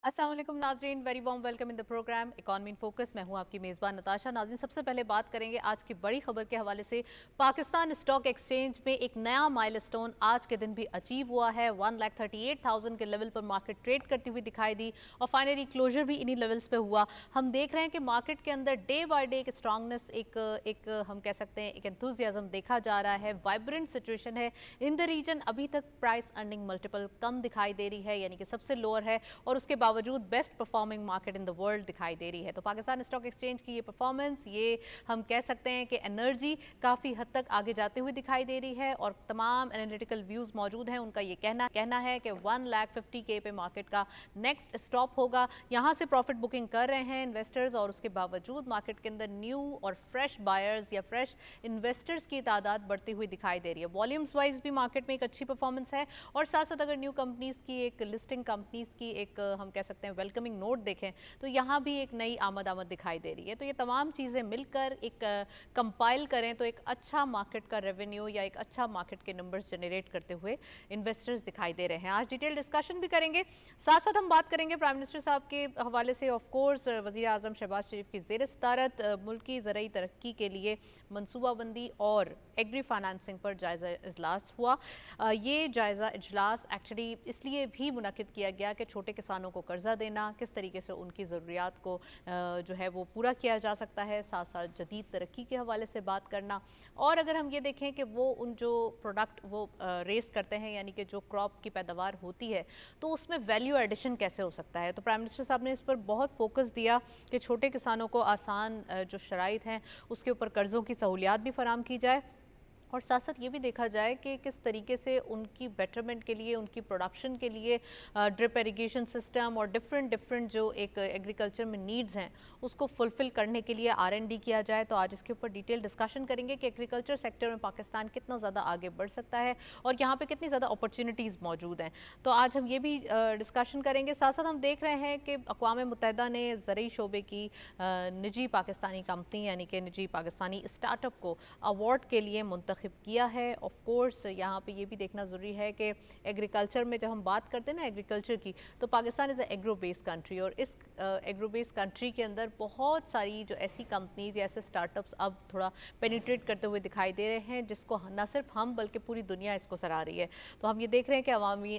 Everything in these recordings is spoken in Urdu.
السلام علیکم ناظرین، very warm welcome in the programme economy in focus. میں ہوں آپ کی میزبان نتاشا. ناظرین، سب سے پہلے بات کریں گے آج کی بڑی خبر کے حوالے سے. پاکستان اسٹاک ایکسچینج میں ایک نیا مائل اسٹون آج کے دن بھی اچیو ہوا ہے. 1,38,000 کے لیول پر مارکیٹ ٹریڈ کرتی ہوئی دکھائی دی اور فائنلی کلوجر بھی انہی لیولز پہ ہوا. ہم دیکھ رہے ہیں کہ مارکیٹ کے اندر ڈے بائی ڈے ایک اسٹرانگنس، ایک ہم کہہ سکتے ہیں ایک انتھوزیازم دیکھا جا رہا ہے. وائبرنٹ سچویشن ہے ان دا ریجن. ابھی تک پرائس ارننگ ملٹیپل کم دکھائی دے رہی ہے، یعنی کہ سب سے لوور ہے، اور اس کے باوجود best performing market in the world دکھائی دے رہی ہے. تو پاکستان اسٹاک ایکسچینج کی یہ پرفارمنس، یہ ہم کہہ سکتے ہیں کہ انرجی کافی حد تک آگے جاتے ہوئے دکھائی دے رہی ہے، اور تمام انالیٹیکل ویوز موجود ہیں. ان کا یہ کہنا ہے کہ 1,50,000 پہ مارکیٹ کا نیکسٹ اسٹاپ ہوگا. یہاں سے پروفٹ بکنگ کر رہے ہیں انویسٹرز، اور اس کے باوجود مارکیٹ کے اندر نیو اور فریش بائرز یا فریش انویسٹرز کی تعداد بڑھتی ہوئی دکھائی دے رہی ہے. والیومز وائز بھی مارکیٹ میں ایک اچھی پرفارمنس ہے، اور ساتھ ساتھ اگر نیو کمپنیز کی ایک لسٹنگ، کمپنیز کی ایک ہم کہہ سکتے ہیں ویلکمنگ نوٹ دیکھیں تو یہاں بھی ایک نئی آمد دکھائی دے رہی ہے. تو یہ تمام چیزیں مل کر ایک کمپائل کریں تو ایک اچھا مارکیٹ کا ریونیو یا ایک اچھا مارکیٹ کے نمبرز جنریٹ کرتے ہوئے انویسٹرز دکھائی دے رہے ہیں. آج ڈیٹیل ڈسکشن بھی کریں گے، ساتھ ساتھ ہم بات کریں گے پرائم منسٹر صاحب کے حوالے سے. آف کورس وزیر اعظم شہباز شریف کی زیر صدارت ملک کی زرعی ترقی کے لیے منصوبہ بندی اور ایگری فائنانسنگ پر جائزہ اجلاس ہوا. یہ جائزہ اجلاس ایکچولی اس لیے بھی منعقد کیا گیا کہ چھوٹے کسانوں کو قرضہ دینا، کس طریقے سے ان کی ضروریات کو جو ہے وہ پورا کیا جا سکتا ہے، ساتھ ساتھ جدید ترقی کے حوالے سے بات کرنا. اور اگر ہم یہ دیکھیں کہ وہ ان جو پروڈکٹ وہ ریس کرتے ہیں، یعنی کہ جو کراپ کی پیداوار ہوتی ہے، تو اس میں ویلیو ایڈیشن کیسے ہو سکتا ہے. تو پرائم منسٹر صاحب نے اس پر بہت فوکس دیا کہ چھوٹے کسانوں کو آسان جو شرائط ہیں اس کے اوپر قرضوں کی سہولیات بھی فراہم کی جائے، اور ساتھ ساتھ یہ بھی دیکھا جائے کہ کس طریقے سے ان کی بیٹرمنٹ کے لیے، ان کی پروڈکشن کے لیے ڈرپ ایریگیشن سسٹم اور ڈفرینٹ جو ایک ایگریکلچر میں نیڈز ہیں اس کو فلفل کرنے کے لیے R&D کیا جائے. تو آج اس کے اوپر ڈیٹیل ڈسکشن کریں گے کہ ایگریکلچر سیکٹر میں پاکستان کتنا زیادہ آگے بڑھ سکتا ہے اور یہاں پہ کتنی زیادہ اپرچونٹیز موجود ہیں. تو آج ہم یہ بھی ڈسکشن کریں گے. ساتھ ساتھ ہم دیکھ رہے ہیں کہ اقوام متحدہ نے زرعی شعبے کی نجی پاکستانی کمپنی، یعنی کہ نجی پاکستانی اسٹارٹ اپ کو ایوارڈ کے لیے منتخب کیا ہے. آف کورس یہاں پہ یہ بھی دیکھنا ضروری ہے کہ ایگریکلچر میں جب ہم بات کرتے ہیں نا ایگریکلچر کی، تو پاکستان از اے ایگرو بیس کنٹری، اور اس ایگرو بیس کنٹری کے اندر بہت ساری جو ایسی کمپنیز یا ایسے اسٹارٹ اپس اب تھوڑا پینیٹریٹ کرتے ہوئے دکھائی دے رہے ہیں، جس کو نہ صرف ہم بلکہ پوری دنیا اس کو سراہ رہی ہے. تو ہم یہ دیکھ رہے ہیں کہ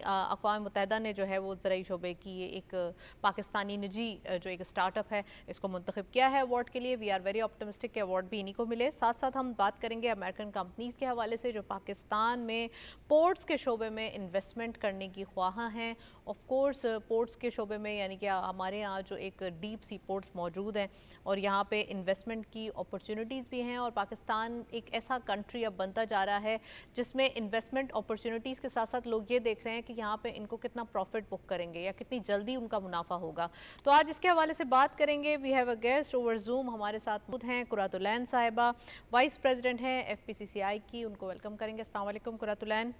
اقوام متحدہ نے جو ہے وہ زرعی شعبے کی ایک پاکستانی نجی جو ایک اسٹارٹ اپ ہے اس کو منتخب کیا ہے ایوارڈ کے لیے. وی آر ویری آپٹمسٹک کہ ایوارڈ بھی انہی کو ملے. ساتھ ساتھ ہم بات کریں گے امریکن کمپنیز کے حوالے سے جو پاکستان میں پورٹس کے شعبے میں انویسٹمنٹ کرنے کی خواہاں ہیں. آف کورس پورٹس کے شعبے میں یعنی کہ ہمارے یہاں جو ایک ڈیپ سی پورٹس موجود ہیں اور یہاں پہ انویسٹمنٹ کی اپرچونٹیز بھی ہیں، اور پاکستان ایک ایسا کنٹری اب بنتا جا رہا ہے جس میں انویسٹمنٹ اپرچونٹیز کے ساتھ ساتھ لوگ یہ دیکھ رہے ہیں کہ یہاں پہ ان کو کتنا پروفٹ بک کریں گے یا کتنی جلدی ان کا منافع ہوگا. تو آج اس کے حوالے سے بات کریں گے. We have a guest over Zoom. ہمارے ساتھ موجود ہیں قرۃ العین صاحبہ، وائس پریزیڈنٹ ہیں FPCCI کی. ان کو ویلکم کریں گے. السلام علیکم Qurat ulain,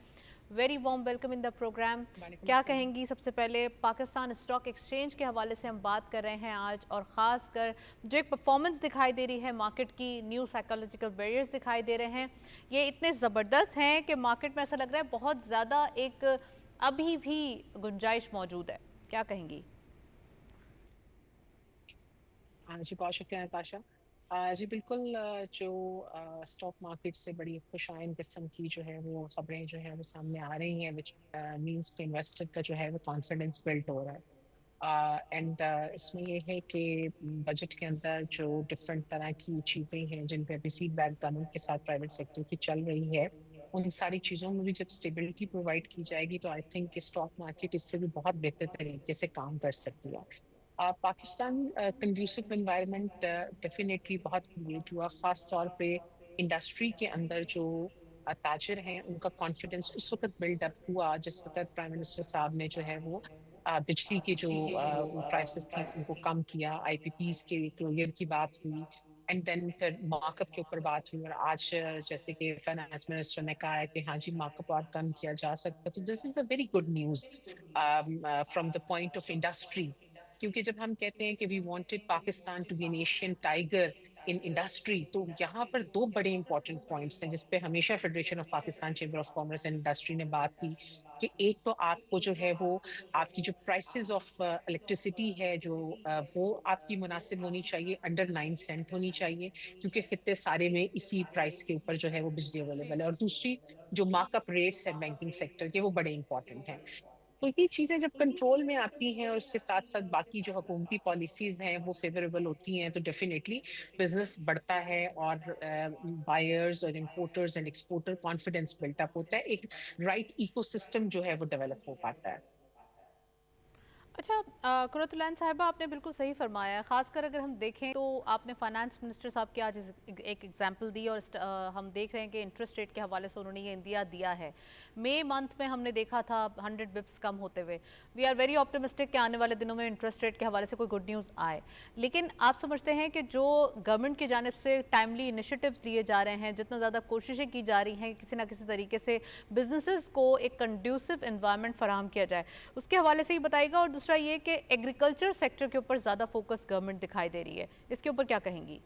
very warm welcome in the programme. وعلیکم کیا السلام. کہیں گی سب سے پہلے پاکستان اسٹاک ایکسچینج کے حوالے سے ہم بات کر رہے ہیں آج، اور خاص کر جو ایک پرفارمنس دکھائی دے رہی ہے مارکیٹ کی، نیو سائیکولوجیکل بیریئرز دکھائی دے رہے ہیں، یہ اتنے زبردست ہیں کہ مارکیٹ میں ایسا لگ رہا ہے بہت زیادہ ایک ابھی بھی گنجائش موجود ہے. کیا کہیں گی؟ جی بہت شکریہ نتاشا. جی بالکل. جو اسٹاک مارکیٹ سے بڑی خوشائن قسم کی جو ہے وہ خبریں جو ہے وہ سامنے آ رہی ہیں، وچ مینس کہ انویسٹر کا جو ہے وہ کانفیڈنس بلڈ ہو رہا ہے. اینڈ اس میں یہ ہے کہ بجٹ کے اندر جو ڈفرینٹ طرح کی چیزیں ہیں جن پہ ابھی فیڈ بیک قانون کے ساتھ پرائیویٹ سیکٹر کی چل رہی ہے، ان ساری چیزوں میں بھی جب اسٹیبلٹی پرووائڈ کی جائے گی تو آئی تھنک کہ اسٹاک مارکیٹ اس سے بھی بہت بہتر طریقے سے کام کر سکتی ہے. پاکستان کنڈیوسو انوائرمنٹ ڈیفینیٹلی بہت کریٹ ہوا، خاص طور پہ انڈسٹری کے اندر جو تاجر ہیں ان کا کانفیڈنس اس وقت بلڈ اپ ہوا جس وقت پرائم منسٹر صاحب نے جو ہے وہ بجلی کے جو پرائسز تھیں ان کو کم کیا، IPPs کے کلوئر کی بات ہوئی، اینڈ دین پھر مارک اپ کے اوپر بات ہوئی، اور آج جیسے کہ فائنانس منسٹر نے کہا ہے کہ ہاں جی مارک اپ اور کم کیا جا سکتا. تو this is a very good news from the point of industry. کیونکہ جب ہم کہتے ہیں کہ we wanted Pakistan to be an Asian tiger in industry, تو یہاں پر دو بڑے امپورٹنٹ پوائنٹس ہیں جس پہ ہمیشہ federation of Pakistan chamber of commerce and industry نے بات کی کہ ایک تو آپ کو جو ہے وہ آپ کی جو پرائسز آف الیکٹریسٹی ہے جو وہ آپ کی مناسب ہونی چاہیے، انڈر 9 سینٹ ہونی چاہیے، کیونکہ خطے سارے میں اسی پرائس کے اوپر جو ہے وہ بجلی اویلیبل ہے۔ اور دوسری جو مارک اپ ریٹس ہیں بینکنگ سیکٹر کے، وہ بڑے امپورٹنٹ ہیں۔ تو یہ چیزیں جب کنٹرول میں آتی ہیں اور اس کے ساتھ ساتھ باقی جو حکومتی پالیسیز ہیں وہ فیوریبل ہوتی ہیں، تو ڈیفینیٹلی بزنس بڑھتا ہے، اور بائرز اور importers and exporter confidence built up ہوتا ہے، ایک رائٹ ایکو سسٹم جو ہے وہ ڈیولپ ہو پاتا ہے۔ اچھا قرۃ العین صاحبہ، آپ نے بالکل صحیح فرمایا ہے، خاص کر اگر ہم دیکھیں تو آپ نے فائنانس منسٹر صاحب کی آج ایک ایگزامپل دی، اور ہم دیکھ رہے ہیں کہ انٹرسٹ ریٹ کے حوالے سے انہوں نے یہ اندیا دیا ہے۔ مئی منتھ میں ہم نے دیکھا تھا 100 بپس کم ہوتے ہوئے۔ وی آر ویری آپٹمسٹک کہ آنے والے دنوں میں انٹرسٹ ریٹ کے حوالے سے کوئی گڈ نیوز آئے، لیکن آپ سمجھتے ہیں کہ جو گورنمنٹ کی جانب سے ٹائملی انیشیٹوز لیے جا رہے ہیں، جتنا زیادہ کوششیں کی جا رہی ہیں کسی نہ کسی طریقے سے بزنسز کو ایک کنڈیوسو انوائرمنٹ فراہم کیا جائے، اس کے حوالے سے ہی بتائیے گا؟ اور دوسرا یہ کہ ایگریکلچر سیکٹر کے اوپر زیادہ فوکس گورنمنٹ دکھائی دے رہی ہے، اس کے اوپر کیا کہیں گی؟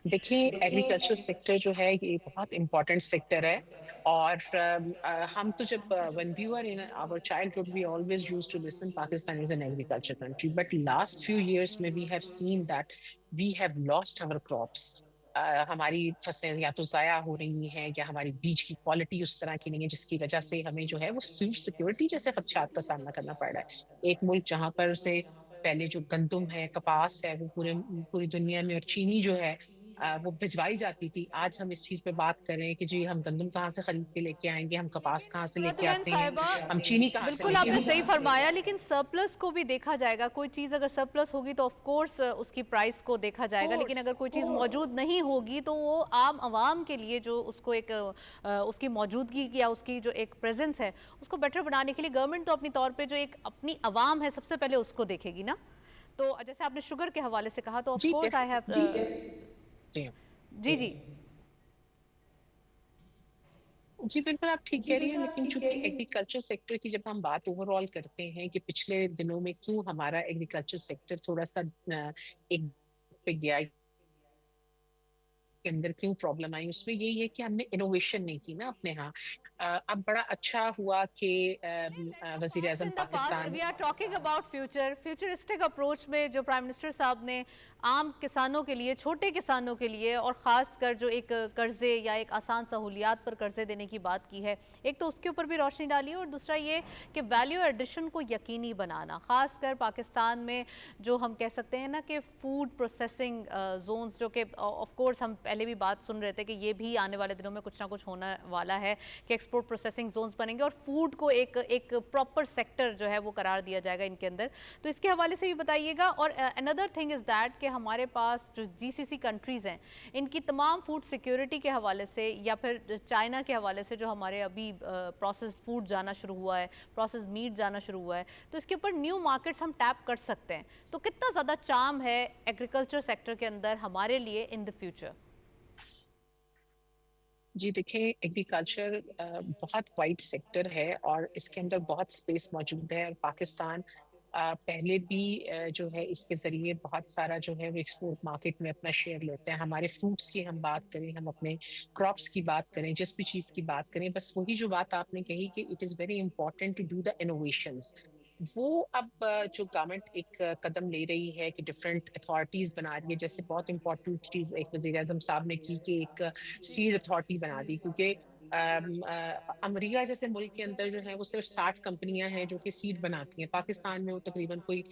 دیکھیں، ایگریکلچر سیکٹر جو ہے یہ بہت امپورٹنٹ سیکٹر ہے، اور ہم تو جب when we were in our childhood we always used to listen Pakistan is an agriculture country, but last few years میں we have seen that we have lost our crops۔ ہماری فصلیں یا تو ضائع ہو رہی ہیں، یا ہماری بیج کی کوالٹی اس طرح کی نہیں ہے، جس کی وجہ سے ہمیں جو ہے وہ فوڈ سیکورٹی جیسے خدشات کا سامنا کرنا پڑ رہا ہے۔ ایک ملک جہاں پر سے پہلے جو گندم ہے، کپاس ہے، وہ پوری دنیا میں، اور چینی جو ہے وہ بھجوائی جاتی تھی، آج ہم اس چیز پہ بات کر رہے ہیں کہ جی ہم گندم کہاں سے خرید کے لے کے آئیں گے، ہم کپاس کہاں سے لے قرۃ کے العین آتے ہیں، صاحبہ، ہم چینی کہاں سے بالکل لے آپ کے نے آتے صحیح ہیں۔ فرمایا، لیکن سرپلس کو بھی دیکھا جائے گا۔ کوئی چیز اگر سرپلس ہوگی تو آف کورس اس کی پرائس کو دیکھا جائے گا، لیکن کورس اگر کوئی چیز موجود نہیں ہوگی تو وہ عام عوام کے لیے جو اس کو ایک اس کی موجودگی یا اس کی جو ایک پریزنس ہے اس کو بیٹر بنانے کے لیے گورنمنٹ تو اپنی طور پہ جو ایک اپنی عوام ہے سب سے پہلے اس کو دیکھے گی نا۔ تو جیسے آپ نے شوگر کے حوالے سے کہا، تو آف جی کورس آئی ہیو جی جی جی جی بالکل آپ ٹھیک کہہ رہی ہیں، لیکن چونکہ ایگریکلچر سیکٹر کی جب ہم بات اوور آل کرتے ہیں کہ پچھلے دنوں میں کیوں ہمارا ایگریکلچر سیکٹر تھوڑا سا ایک پہ گیا کے اندر، کیوں پرابلم آئی، اس میں یہی ہے کہ ہم نے انوویشن نہیں کی نا اپنے ہاں۔ اب بڑا اچھا ہوا کہ وزیر اعظم in the past Pakistan, we are talking about futuristic approach میں جو پرائم منسٹر صاحب نے عام کسانوں کے لیے، چھوٹے کسانوں کے لیے، اور خاص کر جو ایک قرضے یا ایک آسان سہولیات پر قرضے دینے کی بات کی ہے، ایک تو اس کے اوپر بھی روشنی ڈالی ہے، اور دوسرا یہ کہ ویلیو ایڈیشن کو یقینی بنانا، خاص کر پاکستان میں جو ہم کہہ سکتے ہیں نا کہ فوڈ پروسیسنگ زونز، جو کہ آف کورس ہم پہلے بھی بات سن رہے تھے کہ یہ بھی آنے والے دنوں میں کچھ نہ کچھ ہونے والا ہے کہ ایکسپورٹ پروسیسنگ زونز بنیں گے، اور فوڈ کو ایک پراپر سیکٹر جو ہے وہ قرار دیا جائے گا ان کے اندر۔ تو اس کے حوالے سے بھی بتائیے گا۔ اور اندر تھنگ از دیٹ کہ ہمارے پاس جو جی سی سی کنٹریز ہیں، ان کی تمام فوڈ سیکیورٹی کے حوالے سے، یا پھر چائنا کے حوالے سے جو ہمارے ابھی پروسیسڈ فوڈ جانا شروع ہوا ہے، پروسیسڈ میٹ جانا شروع ہوا ہے، تو اس کے اوپر نیو مارکیٹس ہم ٹیپ کر سکتے ہیں۔ تو کتنا زیادہ چام ہے ایگریکلچر سیکٹر کے اندر ہمارے لیے ان دا فیوچر؟ جی دیکھیں، ایگریکلچر بہت وائڈ سیکٹر ہے، اور اس کے اندر بہت سپیس موجود ہے، اور پاکستان پہلے بھی جو ہے اس کے ذریعے بہت سارا جو ہے وہ ایکسپورٹ مارکیٹ میں اپنا شیئر لیتے ہیں۔ ہمارے فروٹس کی ہم بات کریں، ہم اپنے کراپس کی بات کریں، جس بھی چیز کی بات کریں، بس وہی جو بات آپ نے کہی کہ it is very important to do the innovations, وہ اب جو گورنمنٹ ایک قدم لے رہی ہے کہ ڈفرینٹ اتھارٹیز بنا رہی ہے، جیسے بہت امپورٹنٹ چیز ایک وزیر اعظم صاحب نے کی کہ ایک سیڈ اتھارٹی بنا دی، کیونکہ امریکہ جیسے ملک کے اندر جو ہے وہ صرف 60 کمپنیاں ہیں جو کہ سیڈ بناتی ہیں، پاکستان میں وہ تقریباً کوئی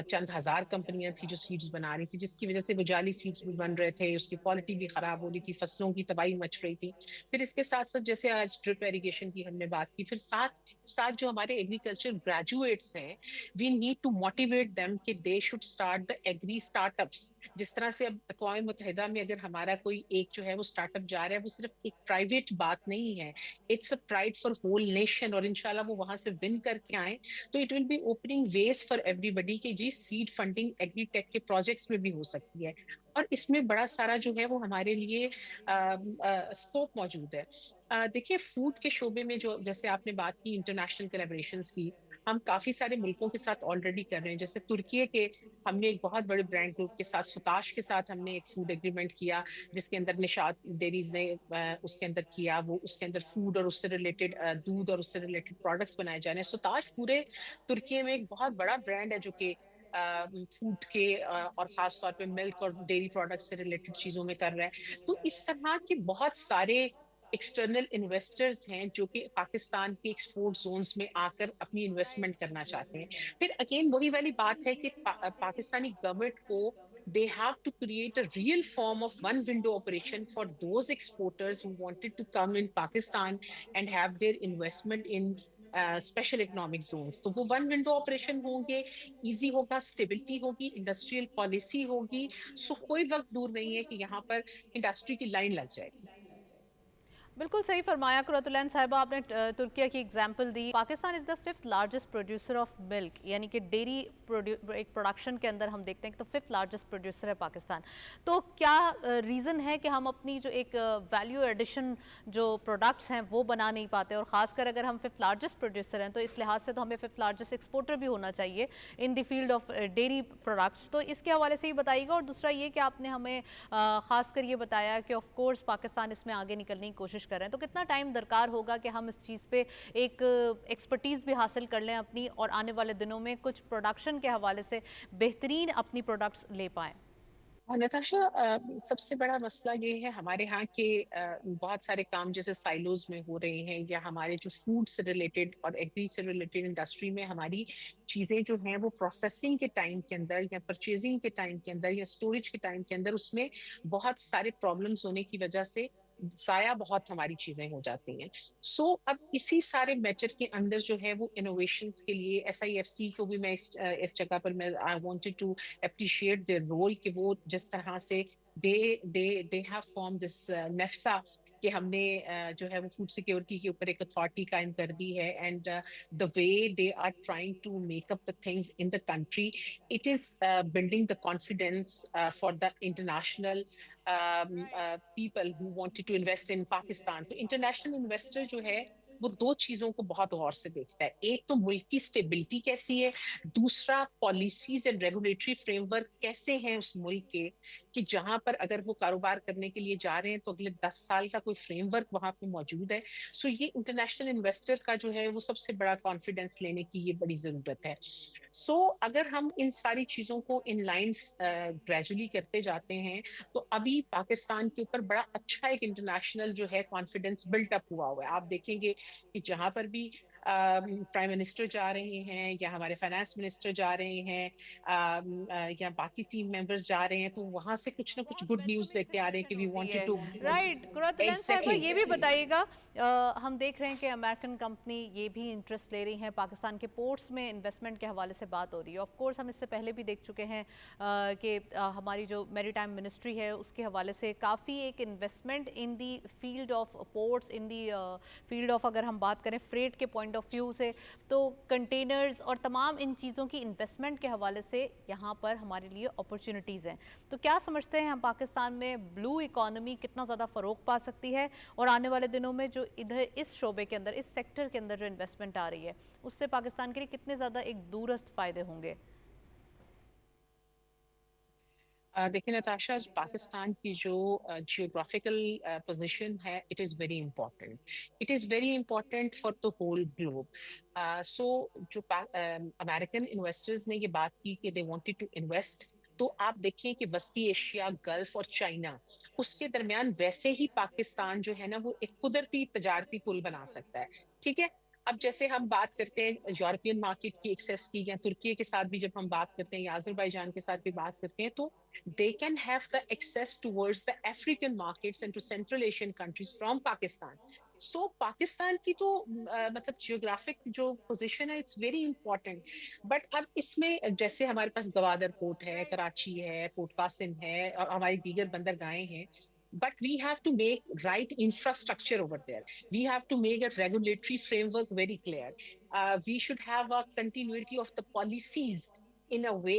چند ہزار کمپنیاں تھیں جو سیڈز بنا رہی تھی، جس کی وجہ سے وہ جعلی سیڈز بھی بن رہے تھے، اس کی کوالٹی بھی خراب ہو رہی تھی، فصلوں کی تباہی مچ رہی تھی۔ پھر اس کے ساتھ ساتھ جیسے آج ڈرپ ایریگیشن کی ہم نے بات کی، پھر ساتھ جو ہمارے ایگریکلچر گریجویٹس ہیں، we need to motivate them کہ they should start the agri startups. جس طرح سے اب اقوام متحدہ میں اگر ہمارا کوئی ایک جو ہے وہ اسٹارٹ اپ جا رہا ہے، وہ صرف ایک پرائیویٹ بات نہیں ہے، it's a pride for whole nation, اور انشاءاللہ وہ وہاں سے ون کر کے آئیں تو it will be opening ways for everybody کہ جی سیڈ فنڈنگ ایگری ٹیک کے پروجیکٹس میں بھی ہو سکتی ہے، اور اس میں بڑا سارا جو ہے وہ ہمارے لیے اسکوپ موجود ہے۔ دیکھیے، فوڈ کے شعبے میں جو جیسے آپ نے بات کی انٹرنیشنل کولیبریشنز کی، ہم کافی سارے ملکوں کے ساتھ آلریڈی کر رہے ہیں. جیسے ترکی کے ہم نے ایک بہت بڑے برانڈ گروپ کے ساتھ سوتاش کے ساتھ ہم نے ایک فوڈ ایگریمنٹ کیا جس کے اندر نشاد ڈیریز نے اس کے اندر کیا. وہ اس کے اندر فوڈ اور اس سے ریلیٹڈ دودھ اور اس سے ریلیٹڈ پروڈکٹس بنائے جا رہے ہیں. سوتاش پورے ترکی میں ایک بہت بڑا برانڈ ہے جو کہ فوڈ کے اور خاص طور پہ ملک اور ڈیری پروڈکٹس سے ریلیٹڈ چیزوں میں کر رہا ہے. تو اس طرح کے بہت سارے ایکسٹرنل انویسٹرز ہیں جو کہ پاکستان کے ایکسپورٹ زونز میں آ کر اپنی انویسٹمنٹ کرنا چاہتے ہیں. پھر اگین وہی والی بات ہے کہ پاکستانی گورنمنٹ کو they have to create a real form of one window operation for those exporters who wanted to come in Pakistan and have their investment in special economic zones. تو وہ ون ونڈو آپریشن ہوں گے, ایزی ہوگا, اسٹیبلٹی ہوگی, انڈسٹریل پالیسی ہوگی. سو کوئی وقت دور نہیں ہے کہ یہاں پر انڈسٹری کی لائن لگ جائے گی. بالکل صحیح فرمایا قرۃ العین صاحبہ آپ نے ترکیہ کی example the. Pakistan is the 5th largest producer of milk, یعنی کہ ڈیری ایک پروڈکشن کے اندر ہم دیکھتے ہیں کہ تو 5th لارجسٹ پروڈیوسر ہے پاکستان. تو کیا ریزن ہے کہ ہم اپنی جو ایک ویلیو ایڈیشن جو پروڈکٹس ہیں وہ بنا نہیں پاتے, اور خاص کر اگر ہم 5th لارجسٹ پروڈیوسر ہیں تو اس لحاظ سے تو ہمیں 5th لارجسٹ ایکسپورٹر بھی ہونا چاہیے ان دی فیلڈ آف ڈیری پروڈکٹس. تو اس کے حوالے سے ہی بتائیے گا. اور دوسرا یہ کہ آپ نے ہمیں خاص کر یہ بتایا کہ آف کورس پاکستان اس میں آگے نکلنے کی کوشش کر رہے ہیں, تو کتنا ٹائم درکار ہوگا کہ ہم اس چیز پہ ایک ایکسپرٹیز بھی حاصل کر لیں اپنی, اور آنے والے دنوں میں کچھ پروڈکشن کے حوالے سے بہترین اپنی پروڈکٹس لے پائیں؟ نتاشا, سب سے بڑا مسئلہ یہ ہے ہمارے ہاں کے بہت سارے کام جیسے سائلوز میں ہو رہے ہیں, یا ہمارے جو فوڈ سے ریلیٹڈ اور ایگری سے ریلیٹڈ انڈسٹری میں ہماری چیزیں جو ہیں وہ پروسیسنگ کے ٹائم کے اندر یا پرچیزنگ کے ٹائم کے اندر یا اسٹوریج کے ٹائم کے اندر اس میں بہت سارے پرابلمس ہونے کی وجہ سے ضائع بہت ہماری چیزیں ہو جاتی ہیں. سو اب اسی سارے میٹر کے اندر جو ہے وہ انوویشنس کے لیے SIFC کو بھی میں اس جگہ پر میں I wanted to appreciate their role کہ وہ جس طرح سے they have formed this NEFSA کہ ہم نے جو ہے وہ فوڈ سیکیورٹی کے اوپر ایک اتھارٹی قائم کر دی ہے. And the way they are trying to make up the things in the country, it is building the confidence for the international people who wanted to invest in Pakistan. تو انٹرنیشنل انویسٹر جو ہے وہ دو چیزوں کو بہت غور سے دیکھتا ہے. ایک تو ملک کی اسٹیبلٹی کیسی ہے, دوسرا policies and regulatory frame work کیسے ہیں اس ملک کے, کہ جہاں پر اگر وہ کاروبار کرنے کے لیے جا رہے ہیں تو اگلے 10 سال کا کوئی فریم ورک وہاں پہ موجود ہے. سو یہ انٹرنیشنل انویسٹر کا جو ہے وہ سب سے بڑا کانفیڈنس لینے کی یہ بڑی ضرورت ہے. سو اگر ہم ان ساری چیزوں کو ان لائنس گریجولی کرتے جاتے ہیں تو ابھی پاکستان کے اوپر بڑا اچھا ایک انٹرنیشنل جو ہے کانفیڈنس بلٹ اپ ہوا ہوا ہے. آپ دیکھیں گے کہ جہاں پر بھی پرائم منسٹر جا رہے ہیں یا ہمارے فائنانس منسٹر جا رہے ہیں یا باقی ٹیم ممبرز جا رہے ہیں تو وہاں سے کچھ نہ کچھ گڈ نیوز لے کے آ رہے ہیں کہ وی وانٹڈ ٹو. رائٹ. قرۃ العین صاحبہ یہ بھی بتائیے گا, ہم دیکھ رہے ہیں کہ امریکن کمپنی یہ بھی انٹرسٹ لے رہی ہیں پاکستان کے پورٹس میں انویسٹمنٹ کے حوالے سے بات ہو رہی ہے. آف کورس ہم اس سے پہلے بھی دیکھ چکے ہیں کہ ہماری جو میری ٹائم منسٹری ہے اس کے حوالے سے کافی ایک investment in the field of ports, in the field of اگر ہم بات کریں فریٹ کے پوائنٹ آف ویو سے, تو کنٹینرز اور تمام ان چیزوں کی انویسٹمنٹ کے حوالے سے یہاں پر ہمارے لیے اپرچونٹیز ہیں. تو کیا سمجھتے ہیں ہم پاکستان میں بلو اکانومی کتنا زیادہ فروغ پا سکتی ہے, اور آنے والے دنوں میں جو ادھر اس شعبے کے اندر, اس سیکٹر کے اندر جو انویسٹمنٹ آ رہی ہے اس سے پاکستان کے لیے کتنے زیادہ ایک دورست فائدے ہوں گے؟ دیکھیں نتاشا, پاکستان کی جو جیوگرافیکل پوزیشن ہے it is very important. It is very important for the whole globe. So جو امریکن انویسٹرز نے یہ بات کی کہ دے وانٹیڈ ٹو انویسٹ, تو آپ دیکھیں کہ وسطی ایشیا, گلف اور چائنا, اس کے درمیان ویسے ہی پاکستان جو ہے نا وہ ایک قدرتی تجارتی پل بنا سکتا ہے. ٹھیک ہے, اب جیسے ہم بات کرتے ہیں یورپین مارکیٹ کی ایکسیس کی, یا ترکی کے ساتھ بھی جب ہم بات کرتے ہیں یا آذربائیجان کے ساتھ بھی بات کرتے ہیں, تو they can have the access towards the African markets and to Central Asian countries from Pakistan. سو پاکستان کی تو مطلب جیوگرافک جو پوزیشن ہے اٹس ویری امپورٹنٹ. بٹ اب اس میں جیسے ہمارے پاس گوادر پورٹ ہے, کراچی ہے, پورٹ قاسم ہے, اور ہماری دیگر بندرگاہیں ہیں. But we have to make right infrastructure over there. We have to make a regulatory framework very clear. We should have a continuity of the policies in a way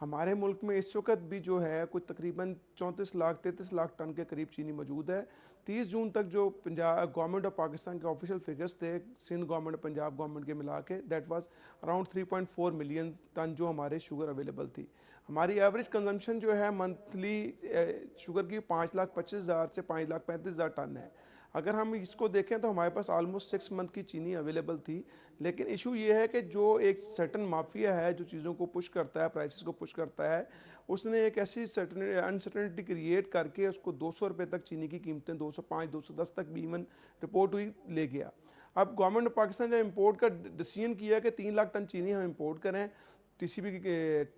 ہمارے ملک میں اس وقت بھی جو ہے کچھ تقریباً 34 لاکھ ٹن کے قریب چینی موجود ہے. 30 جون تک جو گورنمنٹ آف پاکستان کے آفیشیل فگرز تھے سندھ گورنمنٹ پنجاب گورنمنٹ کے ملا کے that was around 3.4 million ton جو ہمارے شوگر اویلیبل تھی. ہماری ایوریج کنزمپشن جو ہے منتھلی شوگر کی 5,25,000 سے 5,35,000 ٹن ہے. اگر ہم اس کو دیکھیں تو ہمارے پاس آلموسٹ 6 منتھ کی چینی اویلیبل تھی. لیکن ایشو یہ ہے کہ جو ایک سرٹن مافیا ہے جو چیزوں کو پش کرتا ہے پرائسز کو پش کرتا ہے, اس نے ایک ایسی انسرٹنٹی کریٹ کر کے اس کو 200 روپے تک چینی کی قیمتیں 205 210 تک بھی ایون رپورٹ ہوئی لے گیا. اب گورنمنٹ آف پاکستان نے امپورٹ کا ڈیسیژن کیا کہ 3 لاکھ ٹن چینی ہم امپورٹ کریں. T C B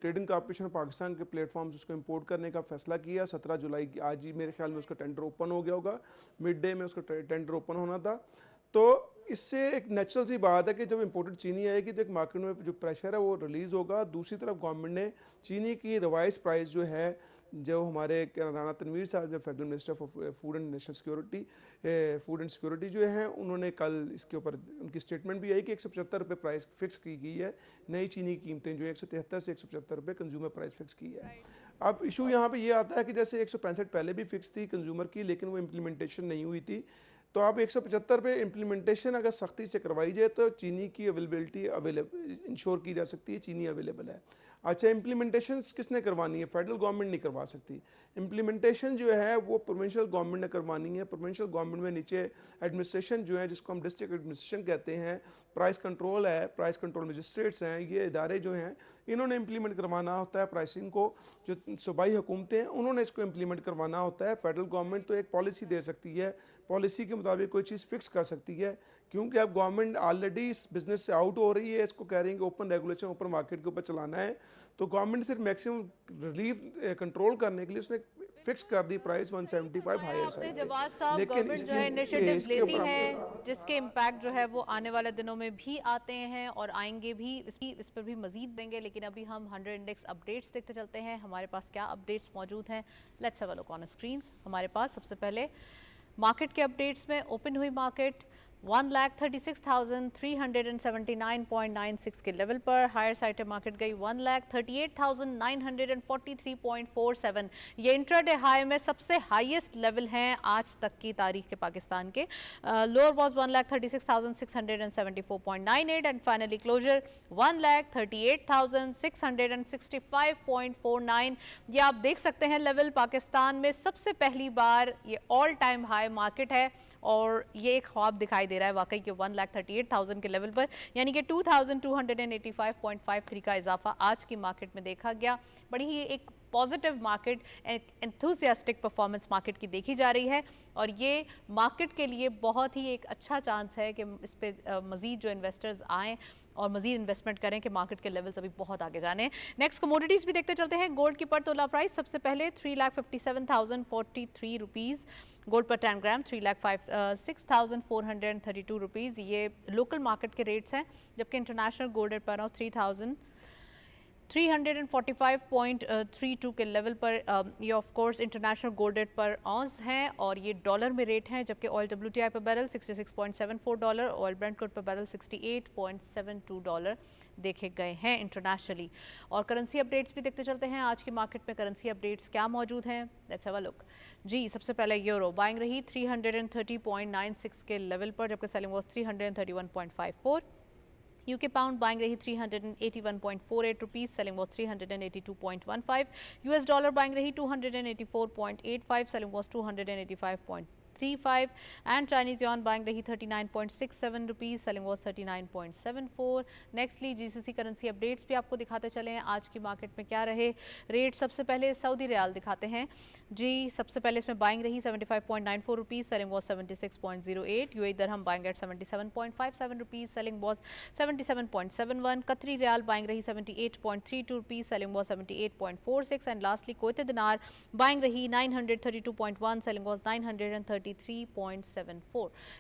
trading corporation of Pakistan کے پلیٹ فارمز اس کو امپورٹ کرنے کا فیصلہ کیا. 17 جولائی کی آج ہی میرے خیال میں اس کا ٹینڈر اوپن ہو گیا ہوگا, مڈ ڈے میں اس کا ٹینڈر اوپن ہونا تھا. تو اس سے ایک نیچرل سی بات ہے کہ جب امپورٹڈ چینی آئے گی تو ایک مارکیٹ میں جو پریشر ہے وہ ریلیز ہوگا. دوسری طرف گورنمنٹ نے چینی کی ریوائز پرائس جو ہے جو ہمارے رانا تنویر صاحب جو federal minister of food and national security food and security جو ہیں انہوں نے کل اس کے اوپر ان کی اسٹیٹمنٹ بھی آئی کہ 175 روپے پرائس فکس کی گئی ہے. نئی چینی کی قیمتیں جو 173 سے 175 روپے کنزیومر پرائس فکس کی ہے. اب ایشو یہاں پہ یہ آتا ہے کہ جیسے 165 پہلے بھی فکس تھی کنزیومر کی لیکن وہ امپلیمنٹیشن نہیں ہوئی تھی. تو اب 175 پہ امپلیمنٹیشن اگر سختی سے کروائی جائے تو چینی کی اویلیبلٹی انشور کی جا سکتی ہے, چینی اویلیبل ہے. اچھا امپلیمنٹیشن کس نے کروانی ہے؟ فیڈرل گورنمنٹ نہیں کروا سکتی. امپلیمنٹیشن جو ہے وہ پروونشل گورنمنٹ نے کروانی ہے. پروونشل گورنمنٹ میں نیچے ایڈمنسٹریشن جو ہے جس کو ہم ڈسٹرکٹ ایڈمنسٹریشن کہتے ہیں, پرائس کنٹرول ہے, پرائس کنٹرول مجسٹریٹس ہیں, یہ ادارے جو ہیں انہوں نے امپلیمنٹ کروانا ہوتا ہے پرائسنگ کو. جو صوبائی حکومتیں ہیں انہوں نے اس کو امپلیمنٹ کروانا ہوتا ہے. فیڈرل گورنمنٹ تو ایک پالیسی دے سکتی ہے, پالیسی کے مطابق کوئی چیز فکس کر سکتی ہے. کیونکہ اب گورنمنٹ آلریڈی اس بزنس سے آؤٹ ہو رہی ہے, اس کو کہہ رہی ہیں کہ اوپن ریگولیشن اوپن مارکیٹ کے اوپر چلانا ہے. تو گورنمنٹ صرف میکسیمم ریلیف کنٹرول کرنے کے لیے اس نے فکس کر دی پرائس 175 ہائر. جواز صاحب گورنمنٹ جو ہے انیشیٹیوز لیتی ہے جس کے امپیکٹ جو ہے وہ آنے والے دنوں میں بھی آتے ہیں اور آئیں گے بھی, اس پر بھی مزید دیں گے. لیکن ابھی ہم 100 انڈیکس اپڈیٹس دیکھتے چلتے ہیں ہمارے پاس کیا اپڈیٹس موجود ہیں. Let's have a look on screens. ہمارے پاس سب سے پہلے مارکیٹ کے اپڈیٹس میں اوپن ہوئی مارکیٹ 1,36,379.96 کے لیول پر. ہائر سائٹ مارکیٹ گئی 1,38,943.47. یہ انٹراڈے ہائی میں سب سے ہائیسٹ لیول ہیں آج تک کی تاریخ کے پاکستان کے. Lower was 1,36,674.98 and finally closure 1,38,665.49. یہ آپ دیکھ سکتے ہیں لیول پاکستان میں سب سے پہلی بار یہ آل ٹائم ہائی مارکیٹ ہے اور یہ ایک خواب دکھائی دے رہا ہے واقعی کہ 1,38,000 کے لیول پر یعنی کہ 2,285.53 کا اضافہ آج کی مارکیٹ میں دیکھا گیا. بڑی ہی ایک positive market, enthusiastic performance market کی دیکھی جا رہی ہے اور یہ مارکیٹ کے لیے بہت ہی ایک اچھا چانس ہے کہ اس پہ مزید جو انویسٹرز آئیں اور مزید انویسٹمنٹ کریں کہ مارکیٹ کے لیولز ابھی بہت آگے جانے. نیکسٹ کموڈیٹیز بھی دیکھتے چلتے ہیں. گولڈ کی پر تولہ پرائس سب سے پہلے 3,57,043 روپیز. گولڈ پر 10 گرام 3,06,432 روپیز. یہ لوکل مارکیٹ کے ریٹس ہیں جبکہ انٹرنیشنل گولڈ ریٹ پر 3,345.32 کے لیول پر یہ of course international gold rate پر آنس ہیں اور یہ ڈالر میں ریٹ ہیں. جبکہ آئل WTI پر بیرل $66.74, آئل برنٹ کروڈ پر بیرل $68.72 دیکھے گئے ہیں انٹرنیشنلی. اور کرنسی اپڈیٹس بھی دیکھتے چلتے ہیں آج کی مارکیٹ میں کرنسی اپڈیٹس کیا موجود ہیں. لیٹس ہیو اے لک. جی سب سے پہلے یورو بائنگ رہی 330.96 کے لیول پر جبکہ selling was 331.54. U K pound buying رہی 381.48 rupees, selling was 382.15. U S dollar buying رہی 284.85, selling was 285.35. And Chinese yuan buying رہی 39.67 rupees, selling was 39.74. Nextly G C C currency updates بھی آپ کو دکھاتے چلے ہیں آج کی مارکیٹ میں کیا رہے ریٹ. سب سے پہلے سعودی ریال دکھاتے ہیں. جی سب سے پہلے اس میں بائنگ رہی 75.94 rupees, selling was 76.08. U A درہم buying at 77.57 rupees, selling was 77.71. Qatari ریال بائنگ رہی 78.32 rupees, selling was 78.46. And lastly Kuwait دینار بائنگ رہی 932.1, سیلنگ واز 930 133.74।